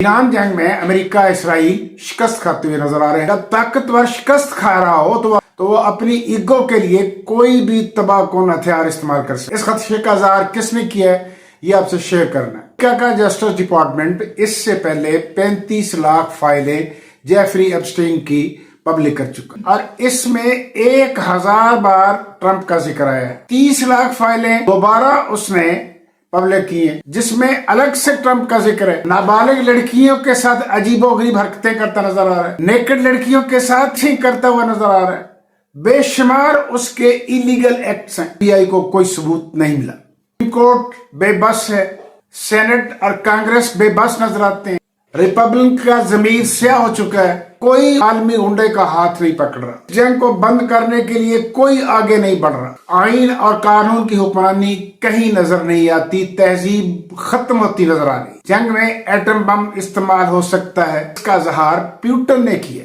Iran जंग में America Israel शिकस्त खाते हुए नजर आ रहे हैं। जब ताकतवर शिकस्त खा रहा हो तो वो अपनी ईगो के लिए कोई भी तबाहकुन हथियार इस्तेमाल कर सकते। इस खदशे का इज़हार किसने किया है ये आपसे शेयर करना है। अमेरिका का जस्टिस डिपार्टमेंट इससे पहले 35 लाख फाइलें जेफरी एप्स्टीन की पब्लिक कर चुका है और इसमें 1000 बार ट्रंप का जिक्र आया है। 30 लाख फाइलें दोबारा उसने पब्लिक की है जिसमें अलग से ट्रंप का जिक्र है। नाबालिग लड़कियों के साथ अजीबोगरीब हरकतें करता नजर आ रहा है, नेकेड लड़कियों के साथ ही करता हुआ नजर आ रहा है। बेशुमार उसके इलीगल एक्ट्स हैं। पीआई को कोई सबूत नहीं मिला। सुप्रीम कोर्ट बेबस है, सेनेट और कांग्रेस बेबस नजर आते हैं। रिपब्लिकन का जमीर स्याह हो चुका है, कोई आलमी गुंडे का हाथ नहीं पकड़ रहा। जंग को बंद करने के लिए कोई आगे नहीं बढ़ रहा। आइन और कानून की हुक्मरानी कहीं नजर नहीं आती, तहजीब खत्म होती नजर आ रही। जंग में एटम बम इस्तेमाल हो सकता है, इसका इज़हार प्यूटन ने किया।